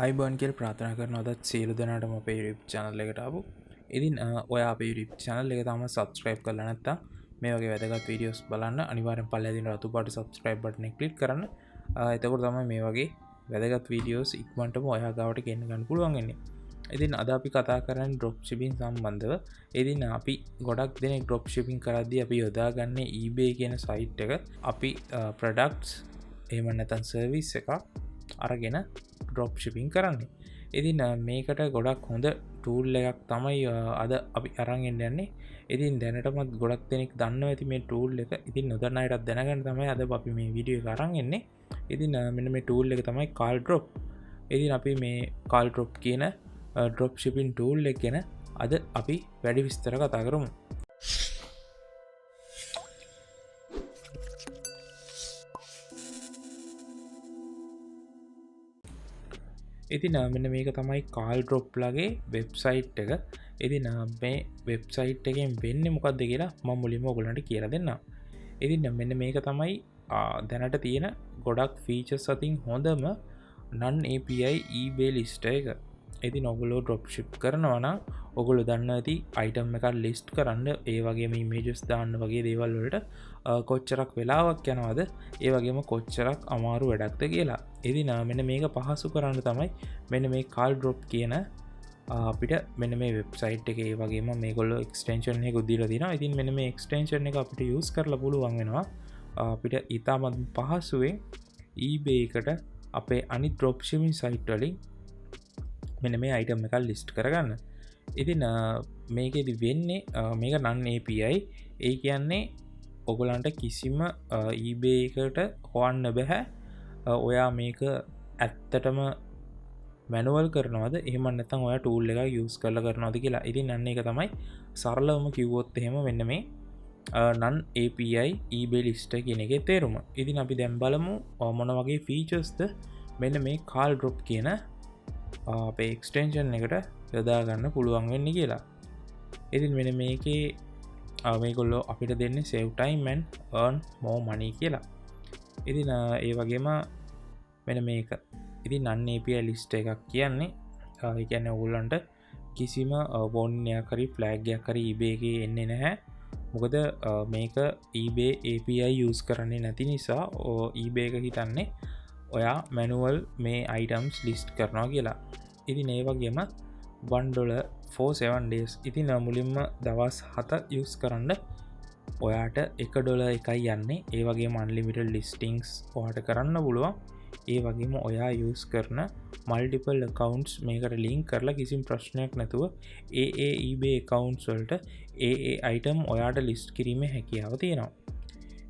අයිබෝන් කියල ප්‍රාථනා කරන අදත් සියලු දෙනාටම අපේ YouTube channel එකට ආපු. ඉතින් ඔයා අපේ YouTube channel එක තාම subscribe කරලා නැත්නම් මේ වගේ වැදගත් videos බලන්න අනිවාර්යෙන් පල්ලෙහා තියෙන රතු පාට subscribe button එක click කරන්න. එතකොට තමයි මේ වගේ වැදගත් videos ඉක්මනටම ඔයා ගාවට ගෙන්න ගන්න පුළුවන් වෙන්නේ. ඉතින් අද අපි කතා කරන්නේ dropshipping සම්බන්ධව. ඉතින් අපි ගොඩක් දෙනෙක් dropshipping කරද්දී අපි යොදාගන්නේ eBay කියන site එක. අපි products එහෙම නැත්නම් service එකක් අරගෙන dropshipping කරන්නේ. ඉතින් මේකට ගොඩක් හොඳ ටූල් එකක් තමයි අද අපි අරන් යන්නේ. ඉතින් දැනටමත් ගොඩක් දෙනෙක් දන්නවා ඇති මේ ටූල් එක. ඉතින් නොදන්න අයටත් දැනගන්න තමයි අද අපි මේ වීඩියෝ එක අරන් එන්නේ. ඉතින් මෙන්න මේ ටූල් එක තමයි KalDrop. ඉතින් අපි මේ KalDrop කියන dropshipping tool එක ගැන අද අපි වැඩි විස්තර කතා කරමු. ඉතින් මෙන්න මේක තමයි KalDrop ලගේ වෙබ්සයිට් එක. ඉතින් මේ වෙබ්සයිට් එකෙන් වෙන්නේ මොකක්ද කියලා මම මුලින්ම ඔයගලන්ට කියලා දෙන්නම්. ඉතින් මෙන්න මේක තමයි දැනට තියෙන ගොඩක් ෆීචර්ස් අතින් හොඳම non API eBay list එක. ඉතින් ඔයගොල්ලෝ dropship කරනවා නම් ඔයගොල්ලෝ දන්නවා ඇති item එකක් list කරන්න ඒ වගේම images දාන්න වගේ දේවල් වලට කොච්චරක් වෙලාවක් යනවද ඒ වගේම කොච්චරක් අමාරු වැඩක්ද කියලා. ඉතින් මෙන්න මේක පහසු කරන්න තමයි මෙන්න මේ KalDrop කියන අපිට මෙන්න මේ වෙබ්සයිට් එකේ ඒ වගේම මේගොල්ලෝ extension එකක් දීලා තිනවා. ඉතින් මෙන්න මේ extension එක අපිට use කරලා පුළුවන් වෙනවා අපිට ඉතාමත් පහසුවෙන් eBay එකට අපේ අනිත් dropshipping site වලින් මෙන්න මේ item එකක් list කරගන්න. ඉතින් මේකෙදි වෙන්නේ මේක non API. ඒ කියන්නේ ඔයගලන්ට කිසිම eBay එකට හොයන්න බෑ. ඔයා මේක ඇත්තටම මැනුවල් කරනවද එහෙම නැත්නම් ඔයා ටූල් එකක් යූස් කරලා කරනවද කියලා. ඉතින් අන්න ඒක තමයි සරලවම කිව්වොත් එහෙම මෙන්න මේ non API eBay list කියන එකේ තේරුම. ඉතින් අපි දැන් බලමු මොන වගේ featuresද මෙන්න මේ KalDrop කියන අපේ එක්ස්ටෙන්ෂන් එකට යොදා ගන්න පුළුවන් වෙන්නේ කියලා. ඉතින් මෙන්න මේකේ මේගොල්ලෝ අපිට දෙන්නේ save time and earn more money කියලා. ඉතින් ඒ වගේම මෙන්න මේක ඉතින් non API list එකක් කියන්නේ ඒ කියන්නේ ඔයගොල්ලන්ට කිසිම warning එකක් හරි flag එකක් හරි eBay එකේ එන්නේ නැහැ. මොකද මේක eBay API use කරන්නේ නැති නිසා eBay එක හිතන්නේ ඔයා manual මේ items list කරනවා කියලා. ඉතින් ඒ වගේම $1 for 7 days. ඉතින් මුලින්ම දවස් 7 use කරන්න ඔයාට $1 එකයි යන්නේ. ඒ වගේම unlimited listings ඔයාට කරන්න පුළුවන්. ඒ වගේම ඔයා use කරන multiple accounts මේකට link කරලා කිසිම ප්‍රශ්නයක් නැතුව eBay accounts වලට item ඔයාට list කිරීමේ හැකියාව තියෙනවා.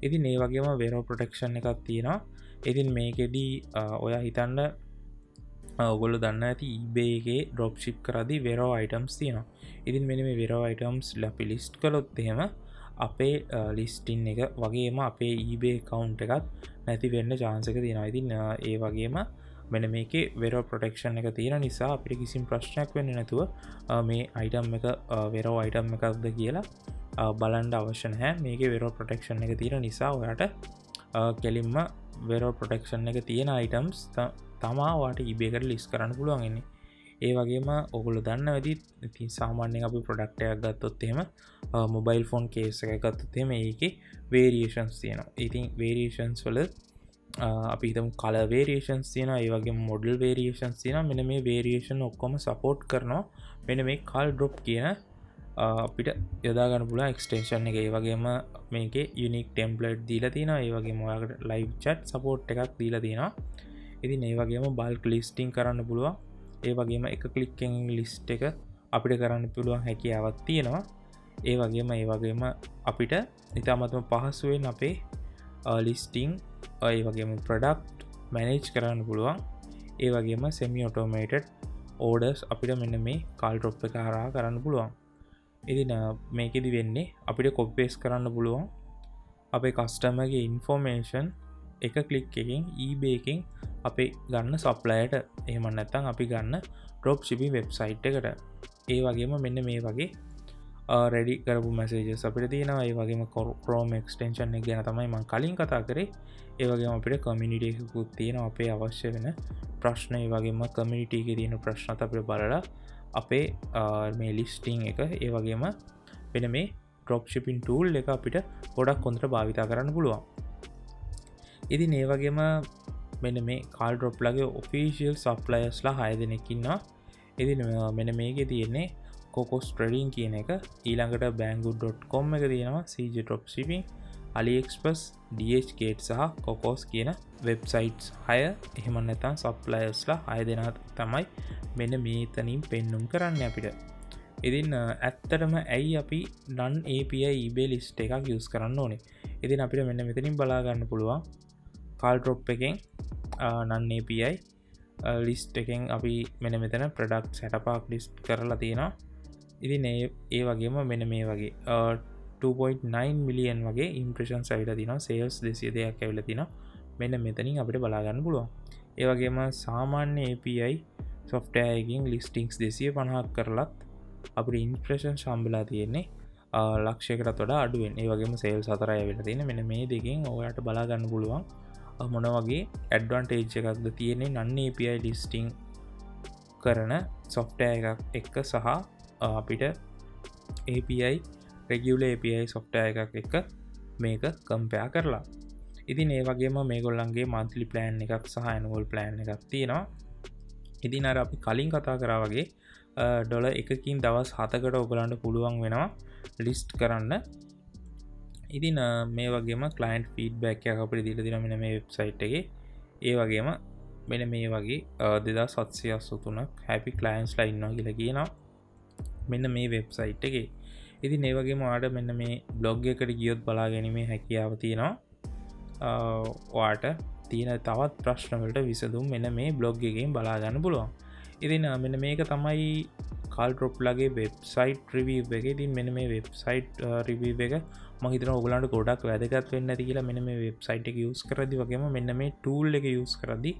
ඉතින් ඒ වගේම zero protection එකක් තියෙනවා. ඉතින් මේකෙදී ඔයා හිතන්න ඔයගොල්ලෝ දන්න ඇති eBay එකේ dropship කරද්දී zero items තියෙනවා. ඉතින් මෙන්න මේ zero items අපි list කළොත් එහෙම අපේ listing එක වගේම අපේ eBay account එකත් නැති වෙන්න chance එක තියෙනවා. ඉතින් ඒ වගේම මෙන්න මේකේ zero protection එක තියෙන නිසා අපිට කිසිම ප්‍රශ්නයක් වෙන්නේ නැතුව මේ item එක zero item එකක්ද කියලා බලන්න අවශ්‍ය නැහැ. මේකේ zero protection එක තියෙන නිසා ඔයාට කෙලින්ම zero protection එක තියෙන items තමා ඔයාට eBay එකට list කරන්න පුළුවන් වෙන්නේ. ඒ වගේම ඔයගොල්ලෝ දන්නවා ඇති ඉතින් සාමාන්‍යයෙන් අපි product එකක් ගත්තොත් එහෙම mobile phone case එකක් ගත්තොත් එහෙම ඒකේ variations තියෙනවා. ඉතින් variations වල අපි හිතමු color variations තියෙනවා, ඒ වගේම model variations තියෙනවා. මෙන්න මේ variation ඔක්කොම support කරනවා මෙන්න මේ KalDrop කියන අපිට යොදා ගන්න පුළුවන් extension එක. ඒ වගේම මේකේ unique template දීලා තියෙනවා. ඒ වගේම ඔයාලට live chat support එකක් දීලා තියෙනවා. ඉතින් ඒ වගේම bulk listing කරන්න පුළුවන්. ඒ වගේම එක click එකෙන් list එක අපිට කරන්න පුළුවන් හැකියාවක් තියෙනවා. ඒ වගේම අපිට ඉතාමත්ම පහසුවෙන් අපේ listing ඒ වගේම product manage කරන්න පුළුවන්. ඒ වගේම semi automated orders අපිට මෙන්න මේ KalDrop එක හරහා කරන්න පුළුවන්. ඉතින් මේකෙදි වෙන්නේ අපිට copy paste කරන්න පුළුවන් අපේ customer ගේ information එක click එකකින් eBay එකෙන් අපි ගන්න supplierට එහෙම නැත්නම් අපි ගන්න dropshipping website එකට. ඒ වගේම මෙන්න මේ වගේ රෙඩි කරපු මැසේජස් අපිට තියෙනවා. ඒ වගේම Chrome extension එක ගැන තමයි මම කලින් කතා කරේ. ඒ වගේම අපිට community එකකුත් තියෙනවා. අපේ අවශ්‍ය වෙන ප්‍රශ්න ඒ වගේම community එකේ තියෙන ප්‍රශ්නත් අපිට බලලා අපේ මේ listing එක ඒ වගේම වෙන මේ dropshipping tool එක අපිට ගොඩක් හොඳට භාවිතා කරන්න පුළුවන්. ඉතින් ඒ වගේම මෙන්න මේ KalDrop ලගේ official suppliers ලා 6 දෙනෙක් ඉන්නවා. ඉතින් මෙන්න මේකේ තියෙන්නේ Cocos Trading කියන එක, ඊළඟට banggood.com එක තියෙනවා, CJ Dropshipping, aliexpress, DHgate සහ Cocos කියන වෙබ්සයිට්ස් 6 එහෙම නැත්නම් suppliers ලා 6 දෙනා තමයි මෙන්න මේතනින් පෙන්눔 කරන්නේ අපිට. ඉතින් ඇත්තටම ඇයි අපි non API eBay list එකක් use කරන්න ඕනේ? ඉතින් අපිට මෙන්න මෙතනින් බලා ගන්න පුළුවන් KalDrop එකෙන් non API list එකෙන් අපි මෙන්න මෙතන product setup එකක් list කරලා තියෙනවා. ඉතින් ඒ වගේම මෙන්න මේ වගේ 2.9 million වගේ impressions ඇවිල්ලා තිනවා, sales 202ක් ඇවිල්ලා තිනවා. මෙන්න මෙතනින් අපිට බලා ගන්න පුළුවන්. ඒ වගේම සාමාන්‍ය API software එකකින් listings 250ක් කරලත් අපිට impressions හම්බෙලා තියෙන්නේ ලක්ෂයකටත් වඩා අඩුවෙන්. ඒ වගේම sales 4යි ඇවිල්ලා තියෙන්නේ. මෙන්න මේ දෙකෙන් ඔයාලට බලා ගන්න පුළුවන් මොන වගේ ඇඩ්වාන්ටේජ් එකක්ද තියෙන්නේ non API listing කරන software එකක් එක්ක සහ අපිට API regular API software එකක් එක්ක මේක compare කරලා. ඉතින් ඒ වගේම මේගොල්ලන්ගේ monthly plan එකක් සහ annual plan එකක් තියෙනවා. ඉතින් අර අපි කලින් කතා කරා වගේ ඩොලර් එකකින් දවස් 7කට ඔයගලන්ට පුළුවන් වෙනවා list කරන්න. ඉතින් මේ වගේම client feedback එකක් අපිට දීලා තියෙනවා මෙන්න මේ website එකේ. ඒ වගේම මෙන්න මේ වගේ 2783ක් happy clients ලා ඉන්නවා කියලා කියනවා මෙන්න මේ website එකේ. ඉතින් ඒ වගේම ඔයාලට මෙන්න මේ blog එකට ගියොත් බලා ගැනීමේ හැකියාව තියෙනවා. ඔයාලට තියෙන තවත් ප්‍රශ්න වලට විසඳුම් මෙන්න මේ blog එකෙන් බලා ගන්න පුළුවන්. ඉතින් මෙන්න මේක තමයි KalDrop ලගේ website review එක. ඉතින් මෙන්න මේ website review එක මම හිතනවා ඔයගලන්ට ගොඩක් වැදගත් වෙන්න ඇති කියලා. මෙන්න මේ website එක use කරද්දි වගේම මෙන්න මේ tool එක use කරද්දි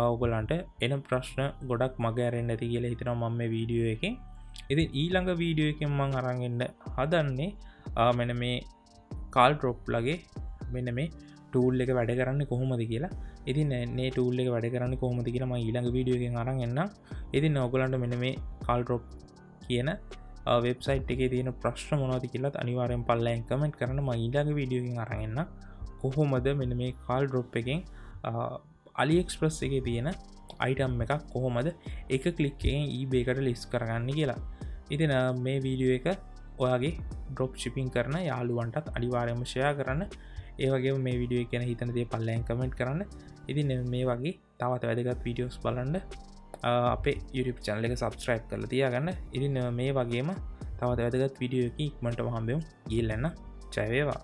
ඔයගලන්ට එන ප්‍රශ්න ගොඩක් මග ඇරෙන්න ඇති කියලා හිතනවා මම මේ වීඩියෝ එකෙන්. ඉතින් ඊළඟ වීඩියෝ එකෙන් මම අරන් එන්න හදන්නේ මෙන්න මේ KalDrop ලගේ මෙන්න මේ tool එක වැඩ කරන්නේ කොහොමද කියලා. ඉතින් මේ tool එක වැඩ කරන්නේ කොහොමද කියලා මම ඊළඟ වීඩියෝ එකෙන් අරන් එන්නම්. ඉතින් ඔයගලන්ට මෙන්න මේ KalDrop කියන වෙබ්සයිට් එකේ තියෙන ප්‍රශ්න මොනවද කියලාත් අනිවාර්යෙන් පල්ලෙන් කමෙන්ට් කරන්න. මම ඊළඟ වීඩියෝ එකෙන් අරන් එන්නම් කොහොමද මෙන්න මේ KalDrop එකෙන් aliexpress එකේ තියෙන item එකක් කොහොමද එක ක්ලික් එකෙන් eBay එකට list කරගන්නේ කියලා. ඉතින් මේ වීඩියෝ එක ඔයාගේ drop shipping කරන යාළුවන්ටත් අනිවාර්යයෙන්ම share කරන්න. ඒ වගේම මේ වීඩියෝ එක ගැන හිතන දේ පල්ලෙන් කමෙන්ට් කරන්න. ඉතින් මේ වගේ තවත් වැදගත් වීඩියෝස් බලන්න අපේ YouTube channel එක subscribe කරලා තියාගන්න. ඉතින් මේ වගේම තවත් වැදගත් වීඩියෝ එකකින් ඉක්මනටම හම්බෙමු. ගිහින් යන්න. ජය වේවා.